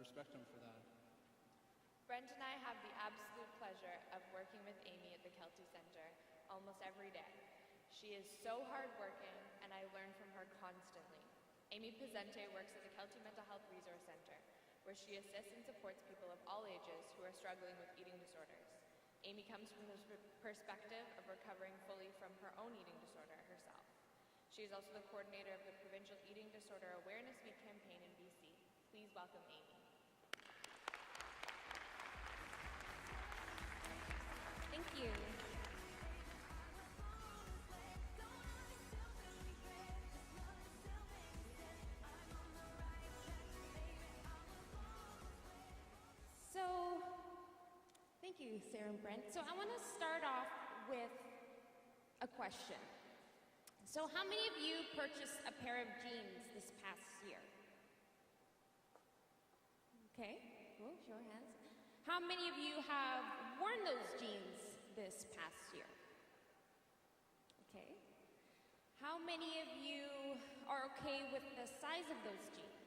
respect him for that. Brent and I have the absolute pleasure of working with Amy at the Kelty Center almost every day. She is so hardworking, and I learn from her constantly. Amy Pezzente works at the Kelty Mental Health Resource Center, where she assists and supports people of all ages who are struggling with eating disorders. Amy comes from the perspective of recovering fully from her own eating disorder herself. She is also the coordinator of the Provincial Eating Disorder Awareness Week campaign in BC. Please welcome Amy. Thank you. So, thank you, Sarah and Brent. So I want to start off with a question. So how many of you purchased a pair of jeans this past year? Okay, cool, show of hands. How many of you have worn those jeans this past year? Okay. How many of you are okay with the size of those jeans?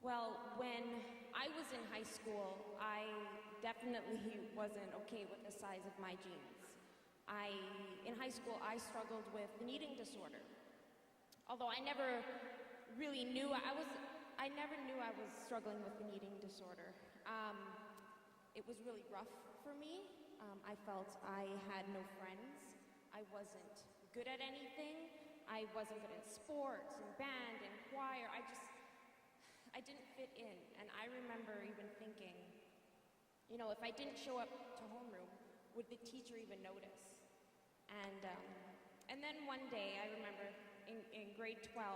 Well, when I was in high school, I definitely wasn't okay with the size of my jeans. In high school, I struggled with an eating disorder. Although I never really knew I never knew I was struggling with an eating disorder. It was really rough for me. I felt I had no friends. I wasn't good at anything. I wasn't good at sports and band and choir. I didn't fit in. And I remember even thinking, you know, if I didn't show up to homeroom, would the teacher even notice? And then one day, I remember in grade 12,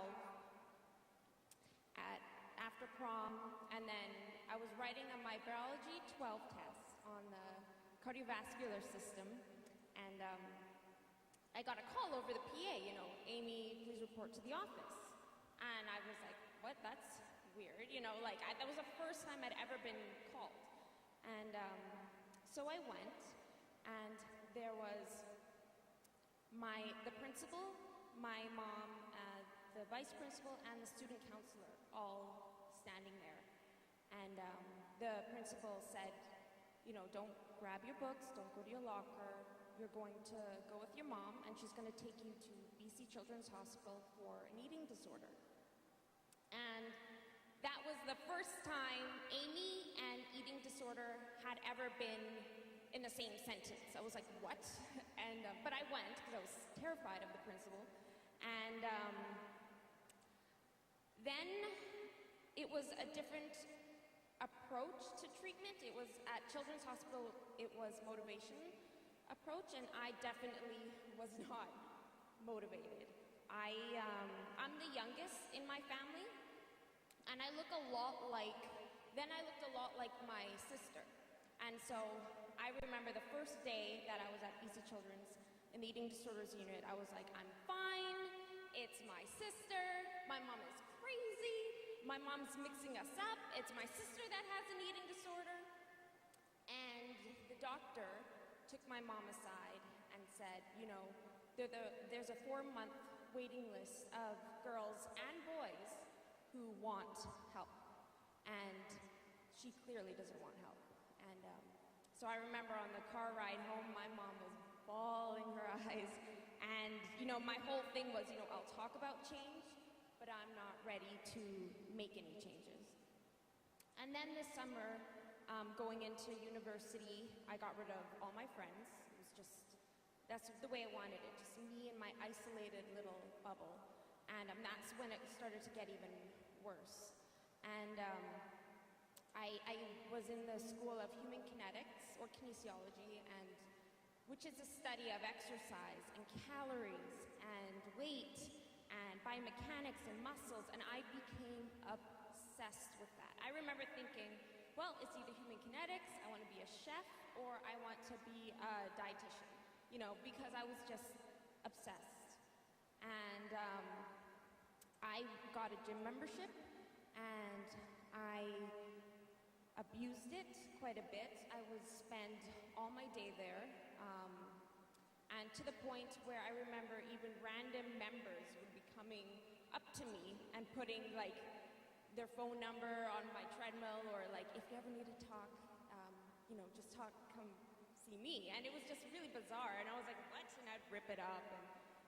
after prom, and then I was writing on my biology 12 test on the cardiovascular system, and I got a call over the PA, you know, Amy, please report to the office. And I was like, what? That's weird, you know, like that was the first time I'd ever been called. And so I went, and there was the principal, my mom, the vice principal, and the student counselor all standing there. And the principal said, you know, don't grab your books, don't go to your locker, you're going to go with your mom, and she's going to take you to BC Children's Hospital for an eating disorder. And that was the first time Amy and eating disorder had ever been in the same sentence. I was like, what? And but I went because I was terrified of the principal. And then it was a different approach to treatment. It was at Children's Hospital, it was motivation approach, and I definitely was not motivated. I'm the youngest in my family, and I looked a lot like my sister. And so I remember the first day that I was at BC Children's in the eating disorders unit, I was like, I'm fine, it's my sister, my mom is crazy, my mom's mixing us up, it's my sister that has an eating disorder. And the doctor took my mom aside and said, you know, there's a 4-month waiting list of girls and boys who want help, and she clearly doesn't want help. And so I remember on the car ride home, my mom was bawling her eyes, and you know, my whole thing was, you know, I'll talk about change, but I'm not ready to make any changes. And then this summer, going into university, I got rid of all my friends. It was just, that's the way I wanted it, just me and my isolated little bubble. And that's when it started to get even worse. And I was in the School of Human Kinetics, or kinesiology, and which is a study of exercise and calories and weight and biomechanics and muscles, and I became obsessed with that. I remember thinking, well, it's either human kinetics, I want to be a chef, or I want to be a dietitian, you know, because I was just obsessed. And I got a gym membership, and I abused it quite a bit. I would spend all my day there, and to the point where I remember even random members would be coming up to me and putting like their phone number on my treadmill, or like, if you ever need to talk, just talk, come see me. And it was just really bizarre, and I was like, what? And I'd rip it up and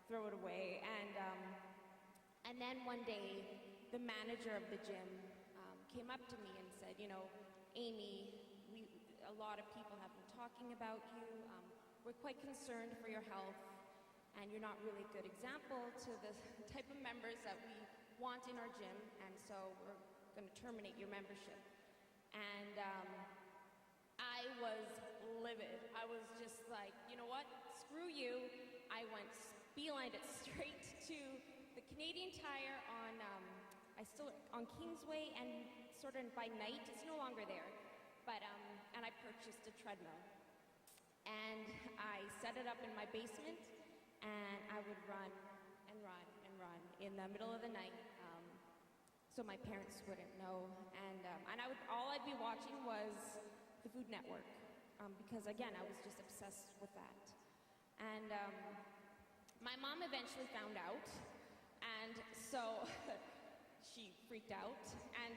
throw it away. And then one day, the manager of the gym came up to me and said, Amy, a lot of people have been talking about you. We're quite concerned for your health, and you're not really a good example to the type of members that we want in our gym, and so we're going to terminate your membership. And I was livid. I was just like, you know what? Screw you. I went beelined it straight to the Canadian Tire on Kingsway, and sort of by night, it's no longer there. But and I purchased a treadmill, and I set it up in my basement, and I would run and run and run in the middle of the night, so my parents wouldn't know. And all I'd be watching was the Food Network, because again, I was just obsessed with that. And my mom eventually found out, and so she freaked out, and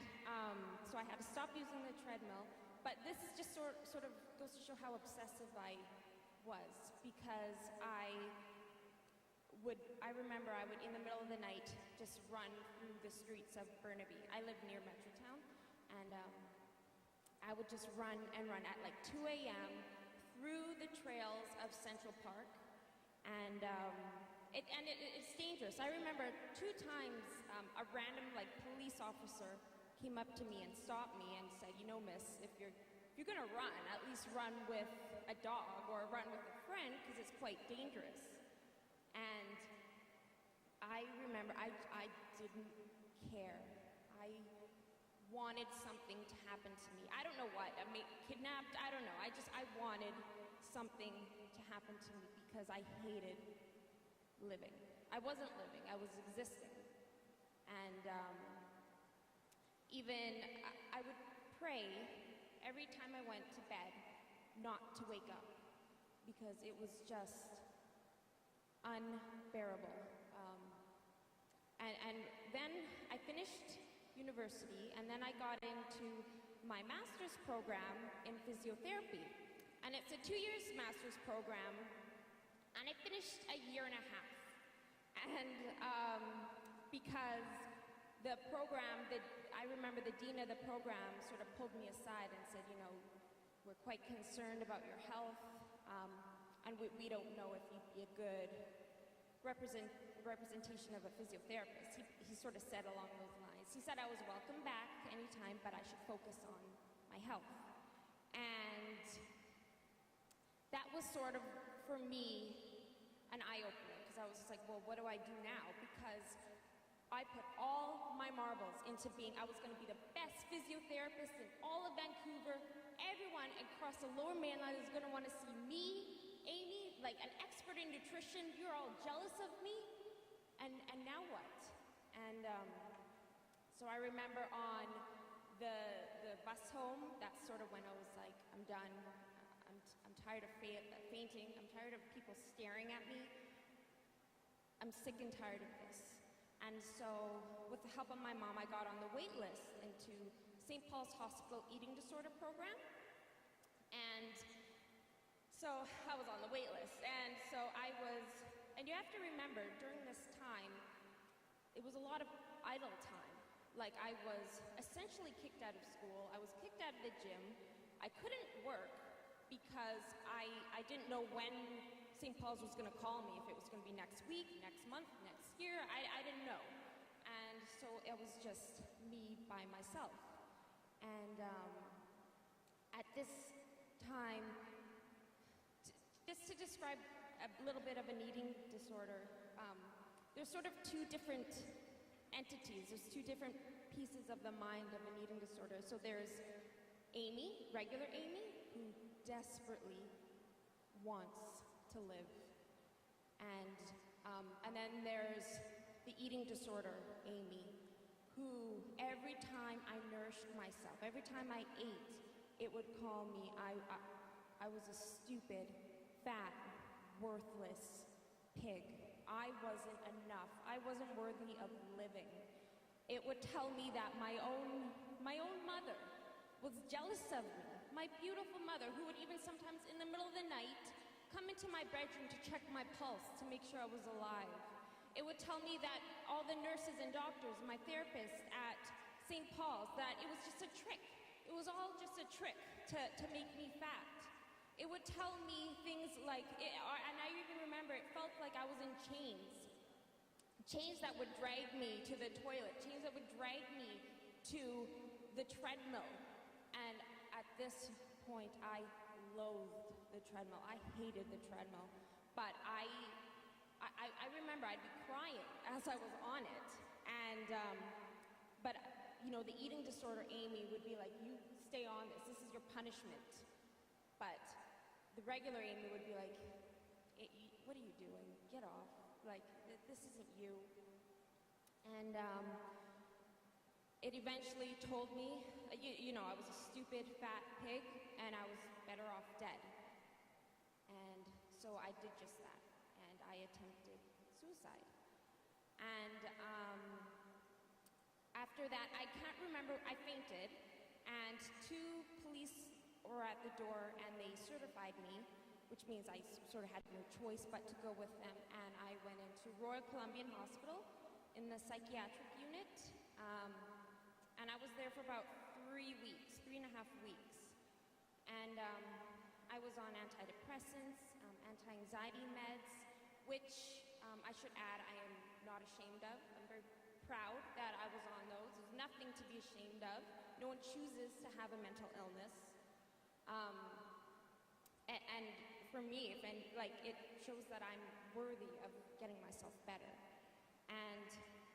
so I had to stop using the treadmill. But this is just sort of goes to show how obsessive I was, because I remember I would, in the middle of the night, just run through the streets of Burnaby. I live near Metrotown, and I would just run and run at like 2 a.m. through the trails of Central Park, and it's dangerous. I remember 2 times a random police officer came up to me and stopped me and said, miss, if you're gonna run, at least run with a dog or run with a friend, because it's quite dangerous. And I remember I didn't care. I wanted something to happen to me. I don't know what. I mean, kidnapped, I don't know. I wanted something to happen to me, because I hated living. I wasn't living, I was existing. And even I would pray every time I went to bed not to wake up, because it was just unbearable. And then I finished university, and then I got into my master's program in physiotherapy. And it's a 2-year master's program, and I finished a year and a half. And because the program, I remember the dean of the program sort of pulled me aside and said, we're quite concerned about your health, and we don't know if you'd be a good representation of a physiotherapist. He sort of said along those lines. He said I was welcome back anytime, but I should focus on my health. And that was sort of, for me, an eye-opener, because I was just like, well, what do I do now? Because I put all my marbles into I was going to be the best physiotherapist in all of Vancouver. Everyone across the Lower Mainland is going to want to see me, Amy, like an expert in nutrition. You're all jealous of me. And now what? And so I remember on the bus home, that's sort of when I was like, I'm done. I'm tired of fainting. I'm tired of people staring at me. I'm sick and tired of this. And so, with the help of my mom, I got on the wait list into St. Paul's Hospital Eating Disorder Program. And so, I was on the wait list. And so and you have to remember, during this time, it was a lot of idle time. Like, I was essentially kicked out of school. I was kicked out of the gym. I couldn't work because I didn't know when St. Paul's was going to call me, if it was going to be next week, next month, next year. I didn't know. And so it was just me by myself. And at this time, just to describe a little bit of an eating disorder, there's sort of 2 different entities. There's 2 different pieces of the mind of an eating disorder. So there's Amy, regular Amy, who desperately wants to live. And then there's the eating disorder Amy, who every time I nourished myself, every time I ate, it would call me, I was a stupid, fat, worthless pig. I wasn't enough. I wasn't worthy of living. It would tell me that my own mother was jealous of me. My beautiful mother, who would even sometimes in the middle of the night come into my bedroom to check my pulse to make sure I was alive. It would tell me that all the nurses and doctors, my therapist at St. Paul's, that it was just a trick. It was all just a trick to make me fat. It would tell me things like, and I even remember it felt like I was in chains. Chains that would drag me to the toilet, chains that would drag me to the treadmill. And at this point, I loathed the treadmill. I hated the treadmill. But I remember I'd be crying as I was on it. And, but, the eating disorder Amy would be like, you stay on this. This is your punishment. But the regular Amy would be like, what are you doing? Get off. Like, this isn't you. And it eventually told me, I was a stupid, fat pig, and I was better off dead. And so I did just that, and I attempted suicide. And after that, I can't remember, I fainted, and 2 police were at the door, and they certified me, which means I sort of had no choice but to go with them, and I went into Royal Columbian Hospital in the psychiatric unit, and I was there for about 3 weeks, 3.5 weeks, and I was on antidepressants, anti-anxiety meds, which I should add I am not ashamed of. I'm very proud that I was on those. There's nothing to be ashamed of. No one chooses to have a mental illness. And for me, it shows that I'm worthy of getting myself better. And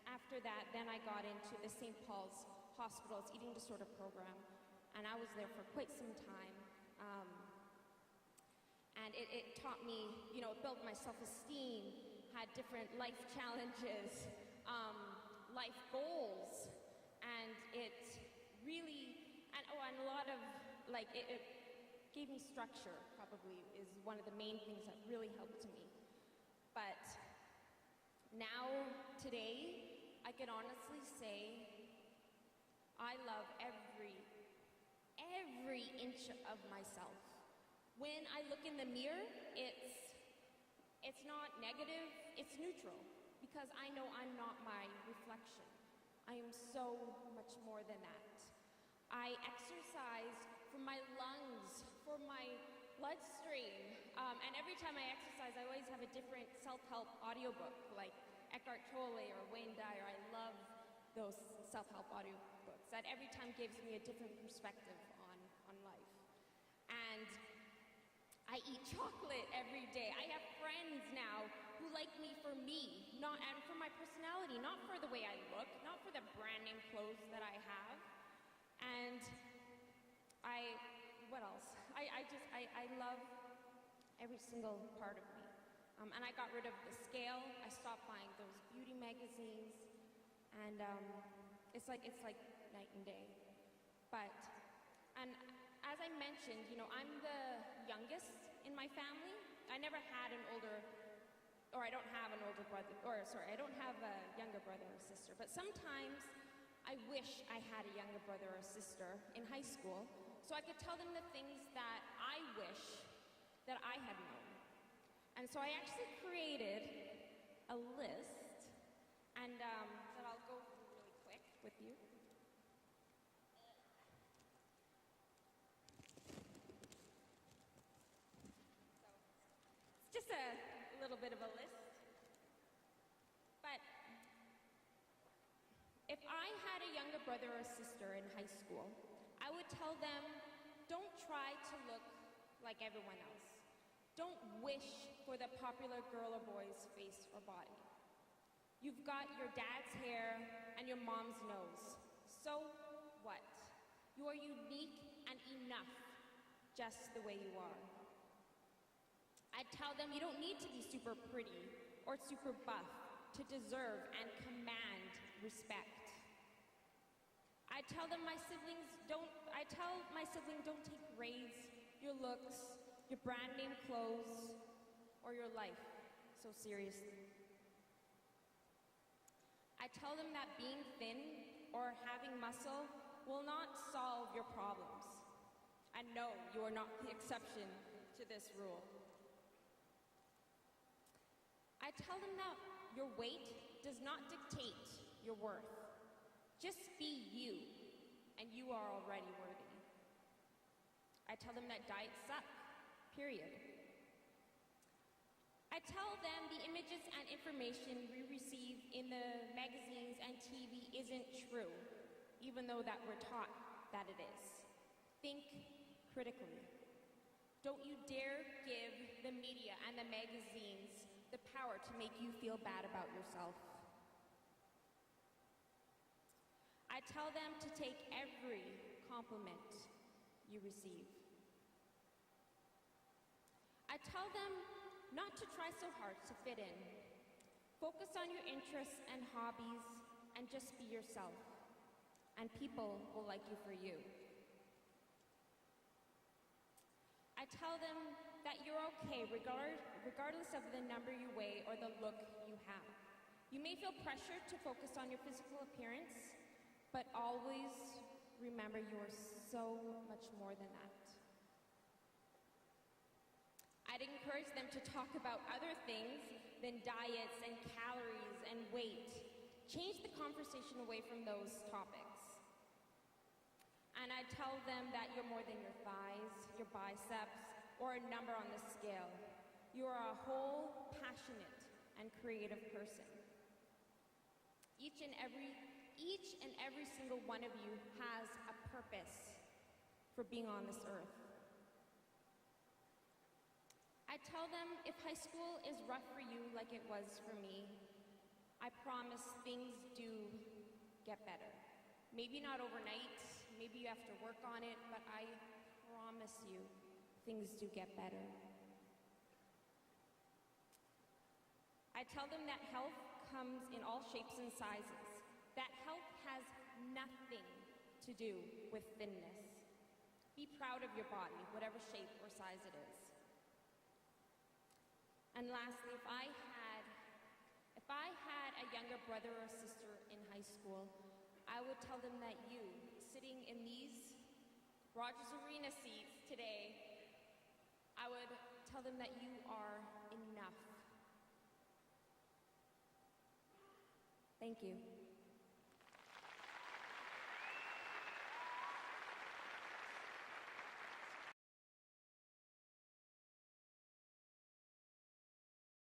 after that, then I got into the St. Paul's Hospital's eating disorder program, and I was there for quite some time. And it taught me, it built my self-esteem, had different life challenges, life goals, and it really, and a lot of, it gave me structure, probably, is one of the main things that really helped me. But now, today, I can honestly say I love every inch of myself. When I look in the mirror, it's not negative, it's neutral, because I know I'm not my reflection. I am so much more than that. I exercise for my lungs, for my bloodstream, and every time I exercise, I always have a different self-help audiobook, like Eckhart Tolle or Wayne Dyer. I love those self-help audiobooks. That every time gives me a different perspective on life. And I eat chocolate every day. I have friends now who like me, and for my personality, not for the way I look, not for the brand name clothes that I have. And what else? I love every single part of me. And I got rid of the scale. I stopped buying those beauty magazines. And it's like night and day. And as I mentioned, I'm the youngest in my family. I never had I don't have an older brother, I don't have a younger brother or sister. But sometimes I wish I had a younger brother or sister in high school so I could tell them the things that I wish that I had known. And so I actually created a list, and that I'll go through really quick with you. So, it's just a little bit of a list. But if I had a younger brother or sister in high school, I would tell them, don't try to look like everyone else. Don't wish for the popular girl or boy's face or body. You've got your dad's hair and your mom's nose. So what? You are unique and enough just the way you are. I'd tell them you don't need to be super pretty or super buff to deserve and command respect. I tell my sibling, don't take grades, your looks, your brand name clothes, or your life so seriously. I tell them that being thin or having muscle will not solve your problems. And no, you are not the exception to this rule. I tell them that your weight does not dictate your worth. Just be you, and you are already worthy. I tell them that diets suck, period. I tell them the images and information we receive in the magazines and TV isn't true, even though that we're taught that it is. Think critically. Don't you dare give the media and the magazines the power to make you feel bad about yourself. I tell them to take every compliment you receive. I tell them not to try so hard to fit in. Focus on your interests and hobbies and just be yourself. And people will like you for you. I tell them that you're okay regardless of the number you weigh or the look you have. You may feel pressured to focus on your physical appearance, but always remember you are so much more than that. I'd encourage them to talk about other things than diets and calories and weight. Change the conversation away from those topics. And I tell them that you're more than your thighs, your biceps, or a number on the scale. You are a whole, passionate, and creative person. Each and every single one of you has a purpose for being on this earth. I tell them if high school is rough for you like it was for me, I promise things do get better. Maybe not overnight, maybe you have to work on it, but I promise you things do get better. I tell them that health comes in all shapes and sizes, that health has nothing to do with thinness. Be proud of your body, whatever shape or size it is. And lastly, if I had a younger brother or sister in high school, I would tell them that you, sitting in these Rogers Arena seats today, I would tell them that you are enough. Thank you.